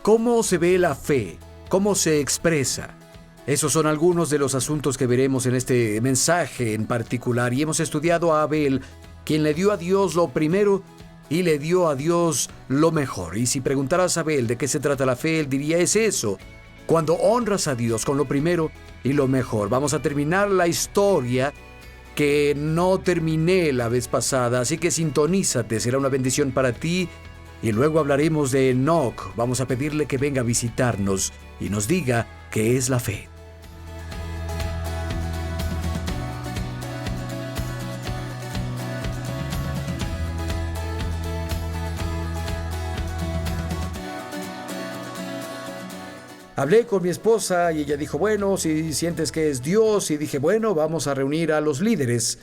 ¿Cómo se ve la fe? ¿Cómo se expresa? Esos son algunos de los asuntos que veremos en este mensaje en particular. Y hemos estudiado a Abel, quien le dio a Dios lo primero y le dio a Dios lo mejor. Y si preguntaras a Abel de qué se trata la fe, él diría: es eso, cuando honras a Dios con lo primero y lo mejor. Vamos a terminar la historia que no terminé la vez pasada, así que sintonízate, será una bendición para ti. Y luego hablaremos de Enoc. Vamos a pedirle que venga a visitarnos y nos diga qué es la fe. Hablé con mi esposa y ella dijo: bueno, si sientes que es Dios. Y dije: bueno, vamos a reunir a los líderes.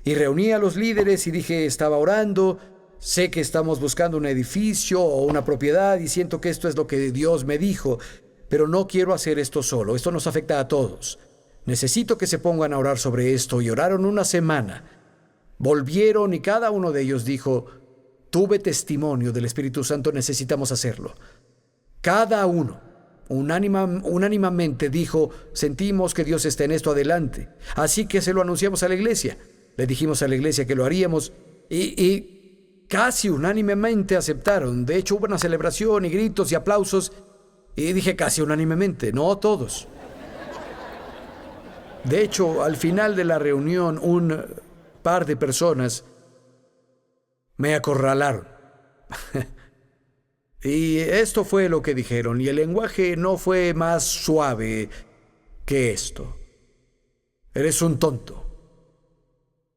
Y reuní a los líderes y dije, estaba orando. Sé que estamos buscando un edificio o una propiedad y siento que esto es lo que Dios me dijo, pero no quiero hacer esto solo. Esto nos afecta a todos. Necesito que se pongan a orar sobre esto. Y oraron una semana. Volvieron y cada uno de ellos dijo: tuve testimonio del Espíritu Santo, necesitamos hacerlo. Cada uno unánimemente dijo: sentimos que Dios está en esto, adelante. Así que se lo anunciamos a la iglesia. Le dijimos a la iglesia que lo haríamos y casi unánimemente aceptaron. De hecho, hubo una celebración y gritos y aplausos. Y dije casi unánimemente, no todos. De hecho, al final de la reunión, un par de personas me acorralaron. Y esto fue lo que dijeron, y el lenguaje no fue más suave que esto: eres un tonto.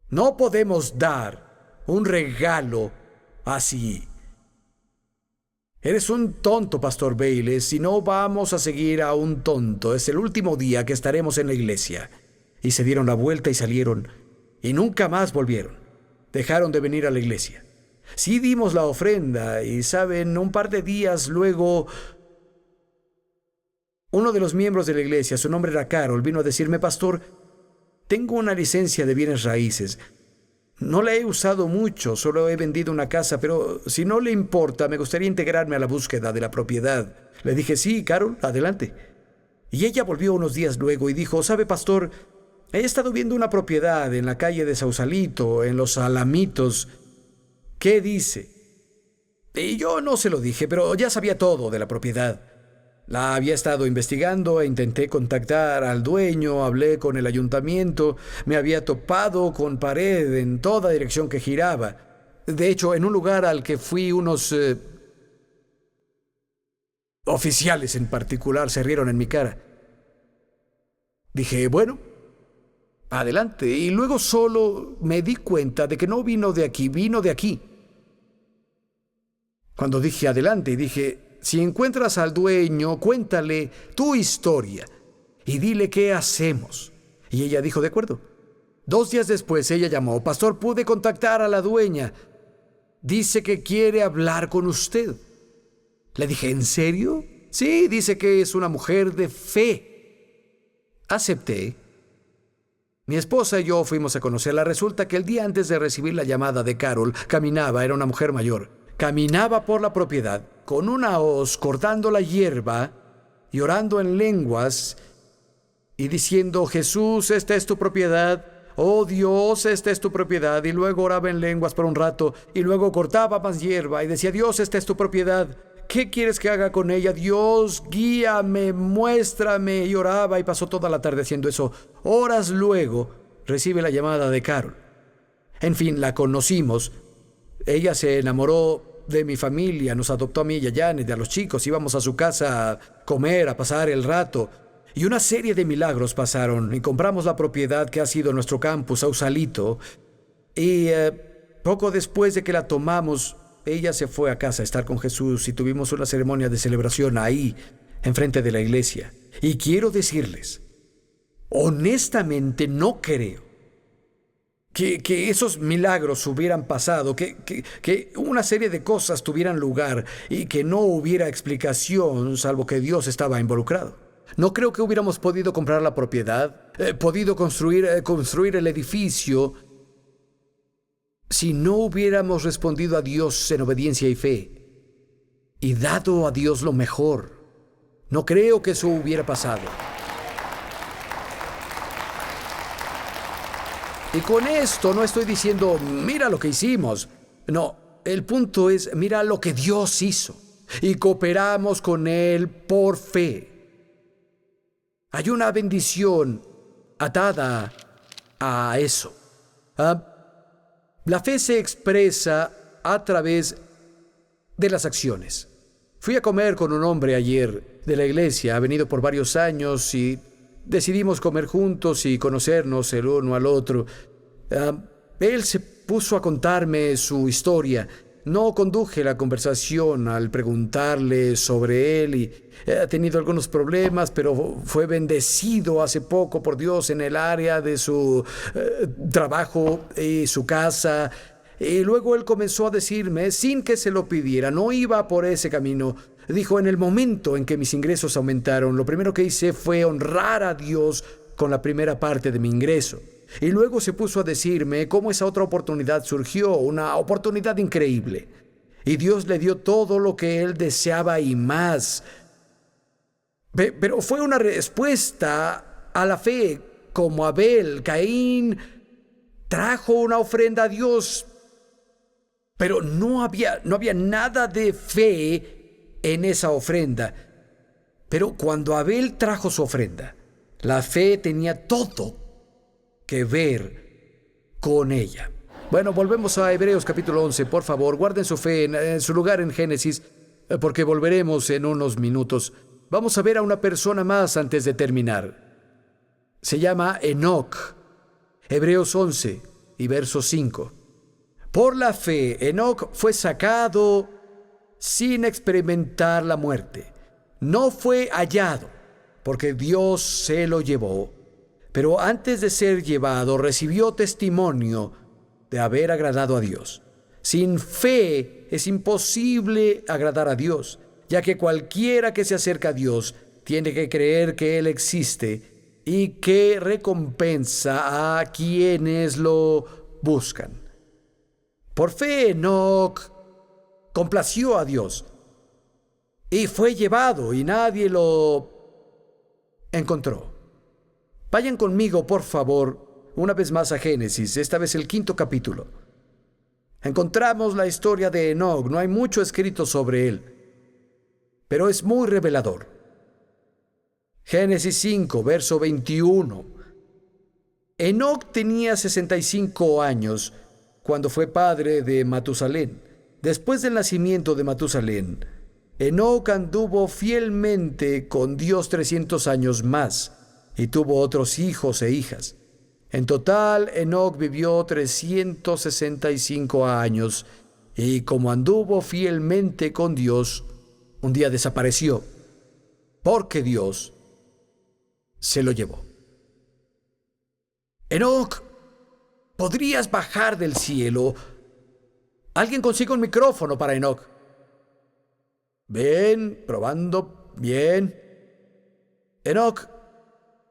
No podemos dar un regalo así. Eres un tonto, Pastor Bayless, si no vamos a seguir a un tonto. Es el último día que estaremos en la iglesia. Y se dieron la vuelta y salieron, y nunca más volvieron. Dejaron de venir a la iglesia. Sí dimos la ofrenda, y saben, un par de días luego, uno de los miembros de la iglesia, su nombre era Carol, vino a decirme: pastor, tengo una licencia de bienes raíces. No la he usado mucho, solo he vendido una casa, pero si no le importa, me gustaría integrarme a la búsqueda de la propiedad. Le dije: sí, Carol, adelante. Y ella volvió unos días luego y dijo: ¿sabe, pastor? He estado viendo una propiedad en la calle de Sausalito, en Los Alamitos. ¿Qué dice? Y yo no se lo dije, pero ya sabía todo de la propiedad. La había estado investigando e intenté contactar al dueño, hablé con el ayuntamiento, me había topado con pared en toda dirección que giraba. De hecho, en un lugar al que fui, unos oficiales en particular se rieron en mi cara. Dije: bueno, adelante. Y luego solo me di cuenta de que no vino de aquí, vino de aquí. Cuando dije adelante, y dije: si encuentras al dueño, cuéntale tu historia y dile qué hacemos. Y ella dijo: de acuerdo. 2 días después ella llamó: pastor, pude contactar a la dueña. Dice que quiere hablar con usted. Le dije: ¿en serio? Sí, dice que es una mujer de fe. Acepté. Mi esposa y yo fuimos a conocerla. Resulta que el día antes de recibir la llamada de Carol, caminaba, era una mujer mayor. Caminaba por la propiedad con una hoz cortando la hierba y orando en lenguas y diciendo: Jesús, esta es tu propiedad. Oh Dios, esta es tu propiedad. Y luego oraba en lenguas por un rato y luego cortaba más hierba y decía: Dios, esta es tu propiedad. ¿Qué quieres que haga con ella? Dios, guíame, muéstrame. Y oraba y pasó toda la tarde haciendo eso. Horas luego recibe la llamada de Carol. En fin, la conocimos. Ella se enamoró de mi familia, nos adoptó a mí y a Janet, a los chicos. Íbamos a su casa a comer, a pasar el rato. Y una serie de milagros pasaron y compramos la propiedad que ha sido nuestro campus, Sausalito. Y poco después de que la tomamos, ella se fue a casa a estar con Jesús y tuvimos una ceremonia de celebración ahí, enfrente de la iglesia. Y quiero decirles, honestamente no creo que esos milagros hubieran pasado, que una serie de cosas tuvieran lugar y que no hubiera explicación, salvo que Dios estaba involucrado. No creo que hubiéramos podido comprar la propiedad, podido construir el edificio, si no hubiéramos respondido a Dios en obediencia y fe. y dado a Dios lo mejor. No creo que eso hubiera pasado. Y con esto no estoy diciendo, mira lo que hicimos. No, el punto es, mira lo que Dios hizo. Y cooperamos con Él por fe. Hay una bendición atada a eso. La fe se expresa a través de las acciones. Fui a comer con un hombre ayer de la iglesia, ha venido por varios años y decidimos comer juntos y conocernos el uno al otro. Él se puso a contarme su historia. No conduje la conversación al preguntarle sobre él y ha tenido algunos problemas, pero fue bendecido hace poco por Dios en el área de su trabajo y su casa. Y luego él comenzó a decirme, sin que se lo pidiera, no iba por ese camino. Dijo, en el momento en que mis ingresos aumentaron, lo primero que hice fue honrar a Dios con la primera parte de mi ingreso. Y luego se puso a decirme cómo esa otra oportunidad surgió, una oportunidad increíble. Y Dios le dio todo lo que él deseaba y más. Pero fue una respuesta a la fe, como Abel. Caín trajo una ofrenda a Dios, pero no había nada de fe en esa ofrenda. Pero cuando Abel trajo su ofrenda, la fe tenía todo que ver con ella. Bueno, volvemos a Hebreos capítulo 11. Por favor, guarden su fe en su lugar en Génesis, porque volveremos en unos minutos. Vamos a ver a una persona más antes de terminar. Se llama Enoc. Hebreos 11 y verso 5. Por la fe, Enoc fue sacado sin experimentar la muerte. No fue hallado, porque Dios se lo llevó. Pero antes de ser llevado, recibió testimonio de haber agradado a Dios. Sin fe es imposible agradar a Dios, ya que cualquiera que se acerca a Dios tiene que creer que Él existe y que recompensa a quienes lo buscan. Por fe, Enoc complació a Dios y fue llevado y nadie lo encontró. Vayan conmigo, por favor, una vez más a Génesis, esta vez el 5º capítulo. Encontramos la historia de Enoc. No hay mucho escrito sobre él, pero es muy revelador. Génesis 5, verso 21. Enoc tenía 65 años cuando fue padre de Matusalén. Después del nacimiento de Matusalén, Enoc anduvo fielmente con Dios 300 años más y tuvo otros hijos e hijas. En total, Enoc vivió 365 años y como anduvo fielmente con Dios, un día desapareció, porque Dios se lo llevó. Enoc, ¿podrías bajar del cielo? Alguien consiga un micrófono para Enoc. Bien, probando, bien. Enoc,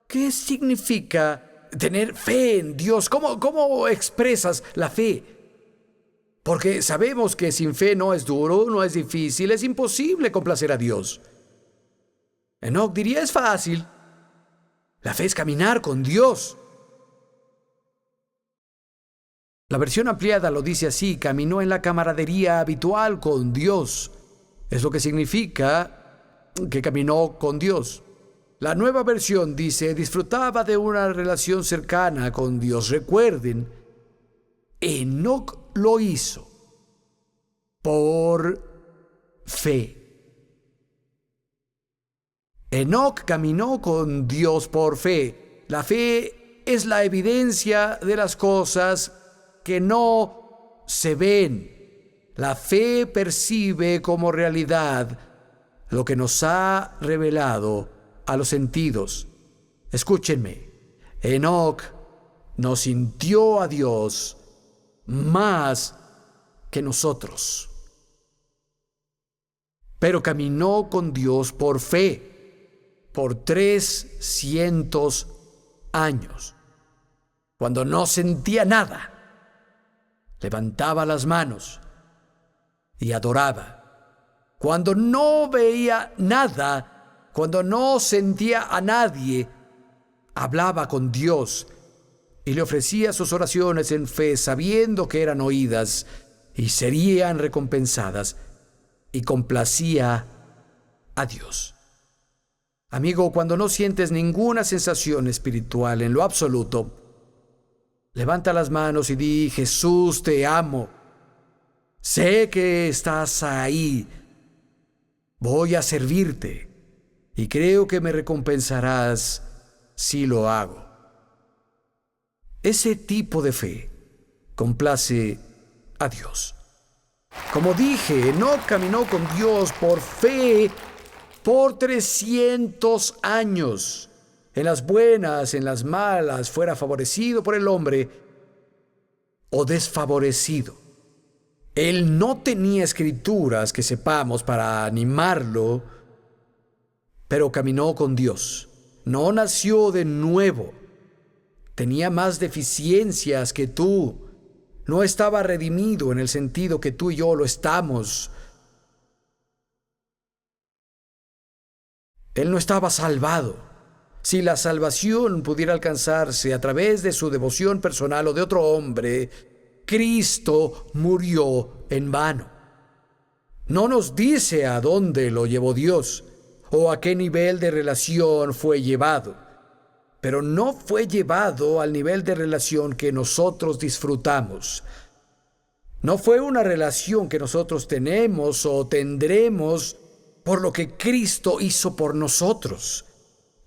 ¿qué significa tener fe en Dios? ¿Cómo expresas la fe? Porque sabemos que sin fe no es duro, no es difícil, es imposible complacer a Dios. Enoc diría, es fácil. La fe es caminar con Dios. La versión ampliada lo dice así: caminó en la camaradería habitual con Dios. Es lo que significa que caminó con Dios. La nueva versión dice, disfrutaba de una relación cercana con Dios. Recuerden, Enoc lo hizo por fe. Enoc caminó con Dios por fe. La fe es la evidencia de las cosas que no se ven. La fe percibe como realidad lo que nos ha revelado a los sentidos. Escúchenme, Enoc no sintió a Dios más que nosotros, pero caminó con Dios por fe por 300 años. Cuando no sentía nada, levantaba las manos y adoraba. cuando no veía nada, cuando no sentía a nadie, hablaba con Dios y le ofrecía sus oraciones en fe, sabiendo que eran oídas y serían recompensadas, y complacía a Dios. Amigo, cuando no sientes ninguna sensación espiritual en lo absoluto, levanta las manos y di: Jesús, te amo. Sé que estás ahí. Voy a servirte y creo que me recompensarás si lo hago. Ese tipo de fe complace a Dios. Como dije, Enoc caminó con Dios por fe por 300 años. En las buenas, en las malas, fuera favorecido por el hombre o desfavorecido. Él no tenía escrituras que sepamos para animarlo, pero caminó con Dios. No nació de nuevo. Tenía más deficiencias que tú. No estaba redimido en el sentido que tú y yo lo estamos. Él no estaba salvado. Si la salvación pudiera alcanzarse a través de su devoción personal o de otro hombre, Cristo murió en vano. No nos dice a dónde lo llevó Dios o a qué nivel de relación fue llevado, pero no fue llevado al nivel de relación que nosotros disfrutamos. No fue una relación que nosotros tenemos o tendremos por lo que Cristo hizo por nosotros.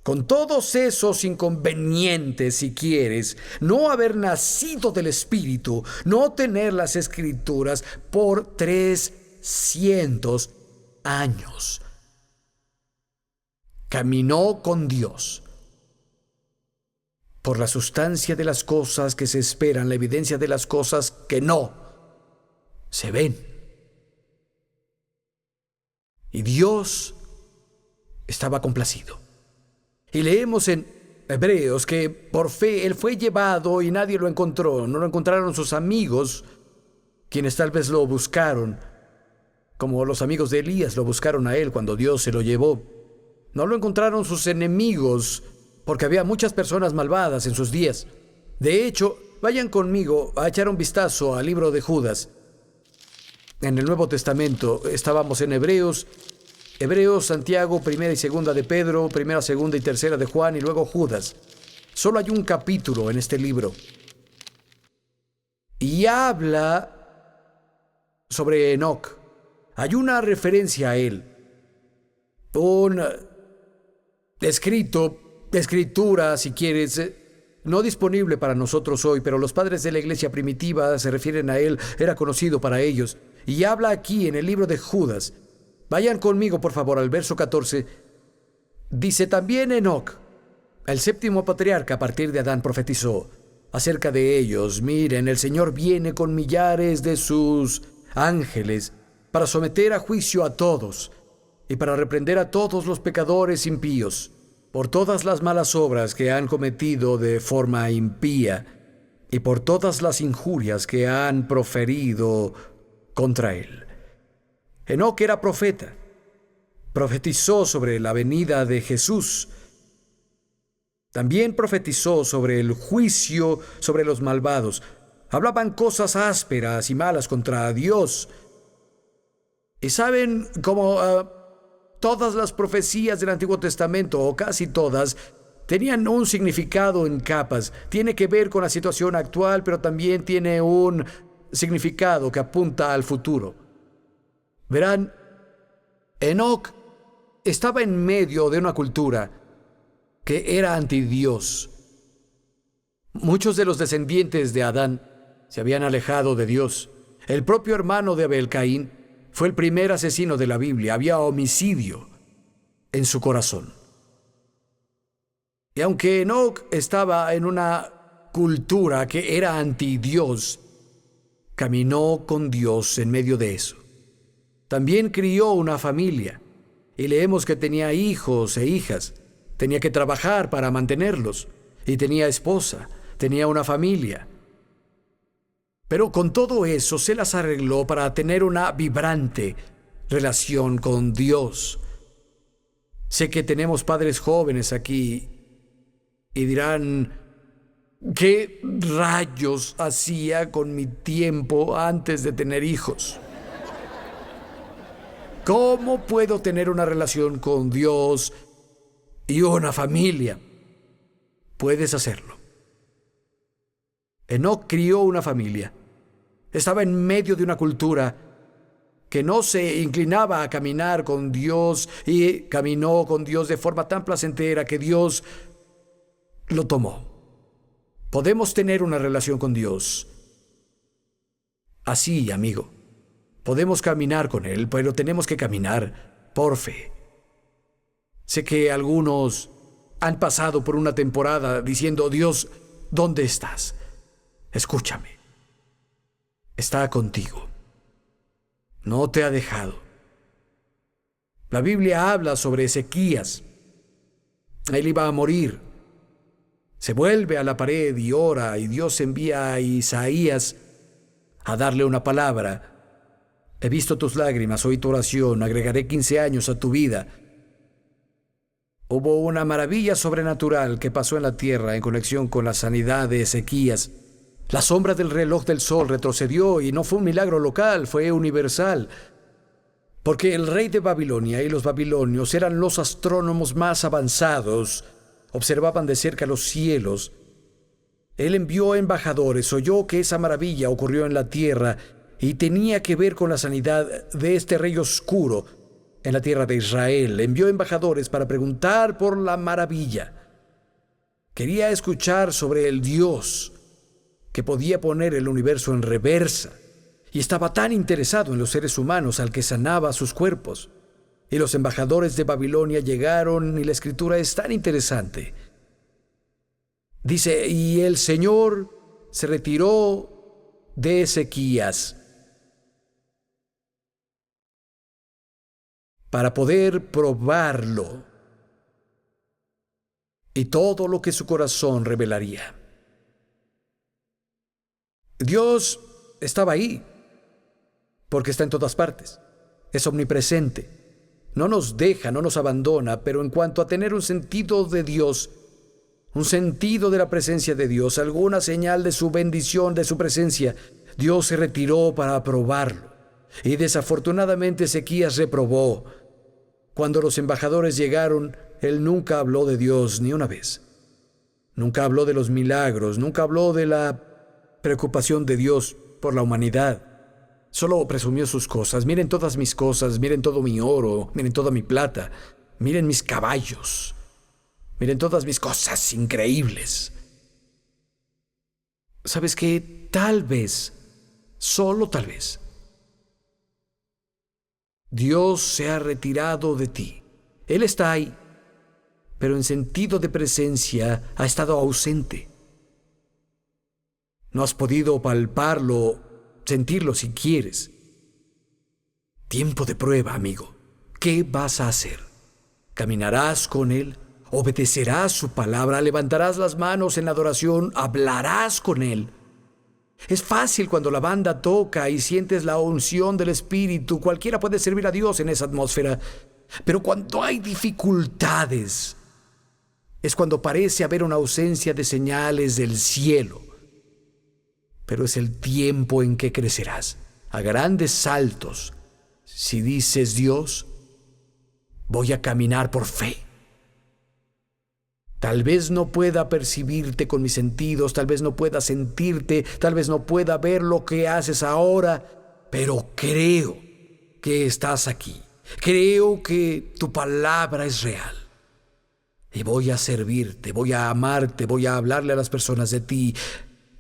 Con todos esos inconvenientes, si quieres, no haber nacido del Espíritu, no tener las Escrituras por 300 años. Caminó con Dios. Por la sustancia de las cosas que se esperan, la evidencia de las cosas que no se ven. Y Dios estaba complacido. Y leemos en Hebreos que por fe él fue llevado y nadie lo encontró. No lo encontraron sus amigos, quienes tal vez lo buscaron, como los amigos de Elías lo buscaron a él cuando Dios se lo llevó. No lo encontraron sus enemigos, porque había muchas personas malvadas en sus días. De hecho, vayan conmigo a echar un vistazo al libro de Judas. En el Nuevo Testamento estábamos en Hebreos, Santiago, primera y segunda de Pedro, primera, segunda y tercera de Juan y luego Judas. Solo hay un capítulo en este libro. Y habla sobre Enoc. Hay una referencia a él. Un escritura, si quieres, no disponible para nosotros hoy, pero los padres de la iglesia primitiva se refieren a él, era conocido para ellos. Y habla aquí en el libro de Judas. Vayan conmigo, por favor, al verso 14. Dice: también Enoc, el séptimo patriarca a partir de Adán, profetizó acerca de ellos: miren, el Señor viene con millares de sus ángeles para someter a juicio a todos y para reprender a todos los pecadores impíos por todas las malas obras que han cometido de forma impía y por todas las injurias que han proferido contra él. Enoc era profeta. Profetizó sobre la venida de Jesús. También profetizó sobre el juicio sobre los malvados. Hablaban cosas ásperas y malas contra Dios. Y saben, como todas las profecías del Antiguo Testamento, o casi todas, tenían un significado en capas. Tiene que ver con la situación actual, pero también tiene un significado que apunta al futuro. Verán, Enoc estaba en medio de una cultura que era anti Dios. Muchos de los descendientes de Adán se habían alejado de Dios. El propio hermano de Abel, Caín, fue el primer asesino de la Biblia. Había homicidio en su corazón. Y aunque Enoc estaba en una cultura que era anti Dios, caminó con Dios en medio de eso. También crió una familia, y leemos que tenía hijos e hijas. Tenía que trabajar para mantenerlos, y tenía esposa, tenía una familia. Pero con todo eso se las arregló para tener una vibrante relación con Dios. Sé que tenemos padres jóvenes aquí y dirán, ¿qué rayos hacía con mi tiempo antes de tener hijos? ¿Cómo puedo tener una relación con Dios y una familia? Puedes hacerlo. Enoc crió una familia. Estaba en medio de una cultura que no se inclinaba a caminar con Dios y caminó con Dios de forma tan placentera que Dios lo tomó. Podemos tener una relación con Dios así, amigo. Podemos caminar con Él, pero tenemos que caminar por fe. Sé que algunos han pasado por una temporada diciendo, Dios, ¿dónde estás? Escúchame. Está contigo. No te ha dejado. La Biblia habla sobre Ezequías. Él iba a morir. Se vuelve a la pared y ora, y Dios envía a Isaías a darle una palabra. He visto tus lágrimas, oí tu oración, agregaré 15 años a tu vida. Hubo una maravilla sobrenatural que pasó en la tierra en conexión con la sanidad de Ezequías. La sombra del reloj del sol retrocedió y no fue un milagro local, fue universal. Porque el rey de Babilonia y los babilonios eran los astrónomos más avanzados, observaban de cerca los cielos. Él envió embajadores, oyó que esa maravilla ocurrió en la tierra y tenía que ver con la sanidad de este rey oscuro en la tierra de Israel. Envió embajadores para preguntar por la maravilla. Quería escuchar sobre el Dios que podía poner el universo en reversa, y estaba tan interesado en los seres humanos al que sanaba sus cuerpos. Y los embajadores de Babilonia llegaron y la escritura es tan interesante. Dice, y el Señor se retiró de Ezequías para poder probarlo y todo lo que su corazón revelaría. Dios estaba ahí, porque está en todas partes. Es omnipresente. No nos deja, no nos abandona, pero en cuanto a tener un sentido de Dios, un sentido de la presencia de Dios, alguna señal de su bendición, de su presencia, Dios se retiró para probarlo. Y desafortunadamente Ezequías reprobó. Cuando los embajadores llegaron, él nunca habló de Dios ni una vez. Nunca habló de los milagros, nunca habló de la preocupación de Dios por la humanidad. Solo presumió sus cosas. Miren todas mis cosas, miren todo mi oro, miren toda mi plata, miren mis caballos, miren todas mis cosas increíbles. ¿Sabes qué? Tal vez, solo tal vez, Dios se ha retirado de ti. Él está ahí, pero en sentido de presencia ha estado ausente. No has podido palparlo, sentirlo si quieres. Tiempo de prueba, amigo. ¿Qué vas a hacer? ¿Caminarás con Él? ¿Obedecerás su palabra? ¿Levantarás las manos en adoración? ¿Hablarás con Él? Es fácil cuando la banda toca y sientes la unción del Espíritu. Cualquiera puede servir a Dios en esa atmósfera. Pero cuando hay dificultades, es cuando parece haber una ausencia de señales del cielo. Pero es el tiempo en que crecerás a grandes saltos si dices, Dios, voy a caminar por fe. Tal vez no pueda percibirte con mis sentidos, tal vez no pueda sentirte, tal vez no pueda ver lo que haces ahora, pero creo que estás aquí. Creo que tu palabra es real. Y voy a servirte, voy a amarte, voy a hablarle a las personas de ti.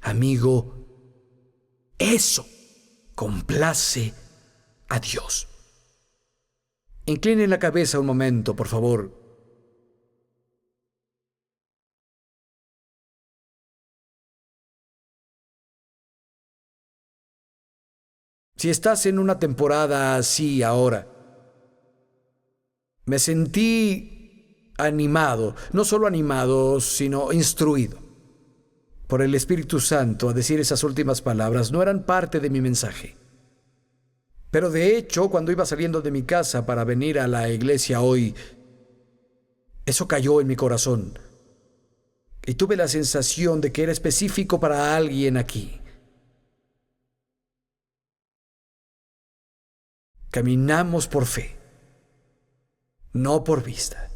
Amigo, eso complace a Dios. Inclinen la cabeza un momento, por favor. Si estás en una temporada así ahora, me sentí animado, no solo animado, sino instruido por el Espíritu Santo a decir esas últimas palabras. No eran parte de mi mensaje, Pero de hecho, cuando iba saliendo de mi casa para venir a la iglesia hoy, eso cayó en mi corazón. Y tuve la sensación de que era específico para alguien aquí. Caminamos por fe, no por vista.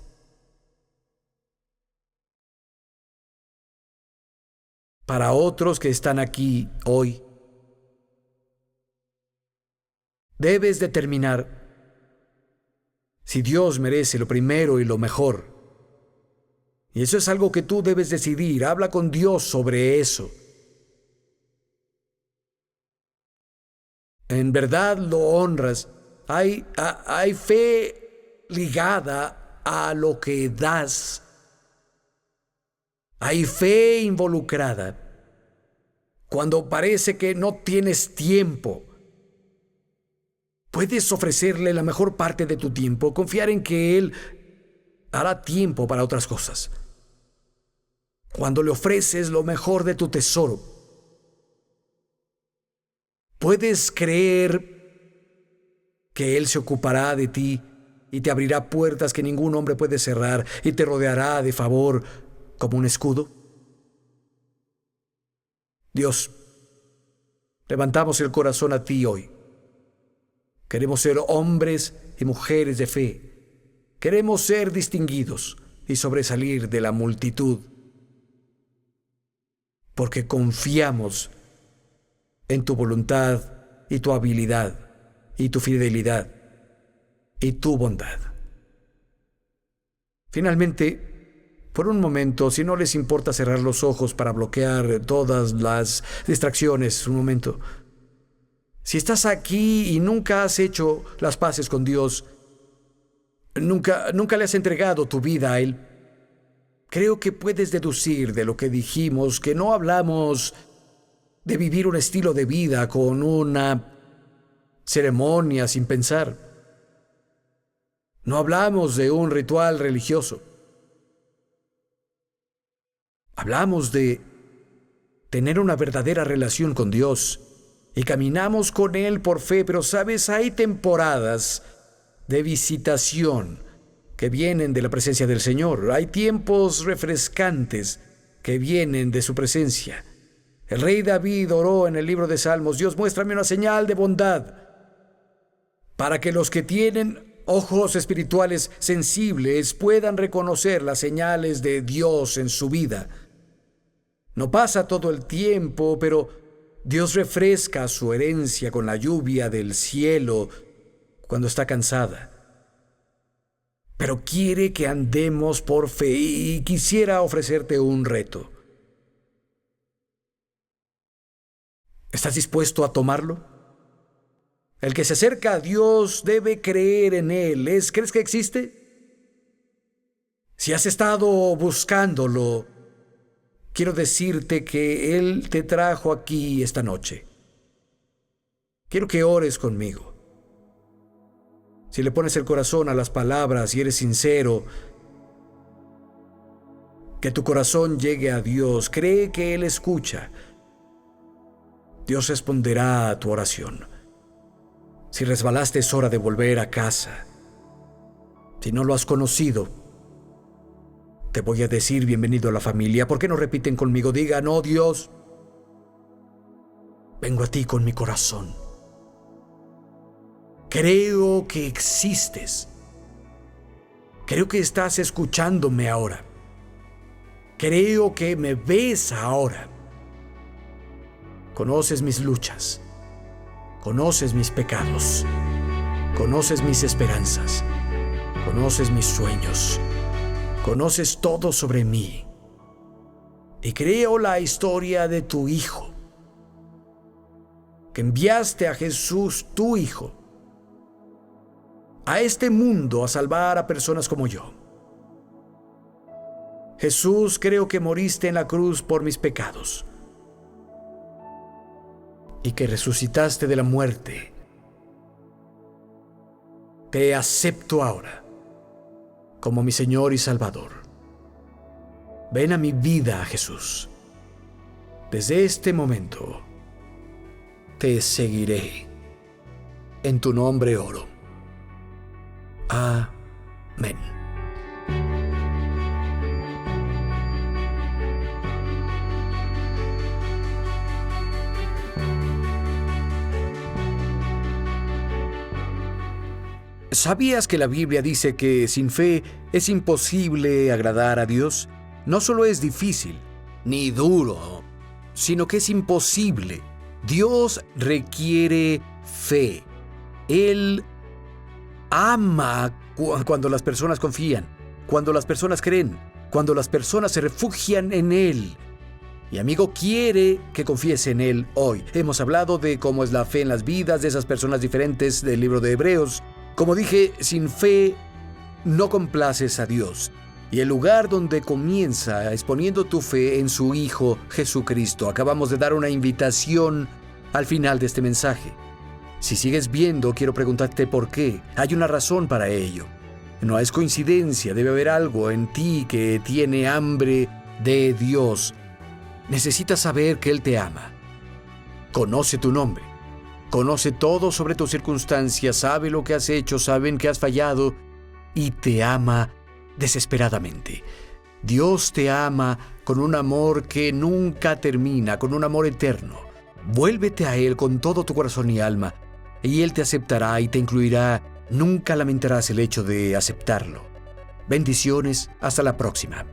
Para otros que están aquí hoy, debes determinar si Dios merece lo primero y lo mejor. Y eso es algo que tú debes decidir. Habla con Dios sobre eso. En verdad lo honras. Hay fe ligada a lo que das. Hay fe involucrada. Cuando parece que no tienes tiempo, puedes ofrecerle la mejor parte de tu tiempo, confiar en que Él hará tiempo para otras cosas. Cuando le ofreces lo mejor de tu tesoro, puedes creer que Él se ocupará de ti y te abrirá puertas que ningún hombre puede cerrar y te rodeará de favor como un escudo. Dios, levantamos el corazón a ti hoy. Queremos ser hombres y mujeres de fe. Queremos ser distinguidos y sobresalir de la multitud, porque confiamos en tu voluntad y tu habilidad y tu fidelidad y tu bondad. Finalmente, por un momento, si no les importa cerrar los ojos para bloquear todas las distracciones, un momento. Si estás aquí y nunca has hecho las paces con Dios, nunca le has entregado tu vida a Él, creo que puedes deducir de lo que dijimos que no hablamos de vivir un estilo de vida con una ceremonia sin pensar. No hablamos de un ritual religioso. Hablamos de tener una verdadera relación con Dios y caminamos con Él por fe, pero sabes, hay temporadas de visitación que vienen de la presencia del Señor. Hay tiempos refrescantes que vienen de su presencia. El rey David oró en el libro de Salmos: Dios, muéstrame una señal de bondad, para que los que tienen ojos espirituales sensibles puedan reconocer las señales de Dios en su vida. No pasa todo el tiempo, pero Dios refresca su herencia con la lluvia del cielo cuando está cansada. Pero quiere que andemos por fe y quisiera ofrecerte un reto. ¿Estás dispuesto a tomarlo? El que se acerca a Dios debe creer en Él. ¿Crees que existe? Si has estado buscándolo, quiero decirte que Él te trajo aquí esta noche. Quiero que ores conmigo. Si le pones el corazón a las palabras y eres sincero, que tu corazón llegue a Dios, cree que Él escucha. Dios responderá a tu oración. Si resbalaste, es hora de volver a casa. Si no lo has conocido, te voy a decir bienvenido a la familia. ¿Por qué no repiten conmigo? Digan: oh Dios, vengo a ti con mi corazón. Creo que existes. Creo que estás escuchándome ahora. Creo que me ves ahora. Conoces mis luchas. Conoces mis pecados. Conoces mis esperanzas. Conoces mis sueños. Conoces todo sobre mí. Y creo la historia de tu Hijo, que enviaste a Jesús, tu Hijo, a este mundo a salvar a personas como yo. Jesús, creo que moriste en la cruz por mis pecados y que resucitaste de la muerte. Te acepto ahora como mi Señor y Salvador. Ven a mi vida, Jesús. Desde este momento te seguiré. En tu nombre oro. Amén. ¿Sabías que la Biblia dice que sin fe es imposible agradar a Dios? No solo es difícil, ni duro, sino que es imposible. Dios requiere fe. Él ama cuando las personas confían, cuando las personas creen, cuando las personas se refugian en Él. Y amigo, quiere que confíes en Él hoy. Hemos hablado de cómo es la fe en las vidas de esas personas diferentes del libro de Hebreos. Como dije, sin fe no complaces a Dios. Y el lugar donde comienza es poniendo tu fe en su Hijo Jesucristo. Acabamos de dar una invitación al final de este mensaje. Si sigues viendo, quiero preguntarte por qué. Hay una razón para ello. No es coincidencia, debe haber algo en ti que tiene hambre de Dios. Necesitas saber que Él te ama. Conoce tu nombre. Conoce todo sobre tus circunstancias, sabe lo que has hecho, sabe en qué has fallado y te ama desesperadamente. Dios te ama con un amor que nunca termina, con un amor eterno. Vuélvete a Él con todo tu corazón y alma y Él te aceptará y te incluirá. Nunca lamentarás el hecho de aceptarlo. Bendiciones, hasta la próxima.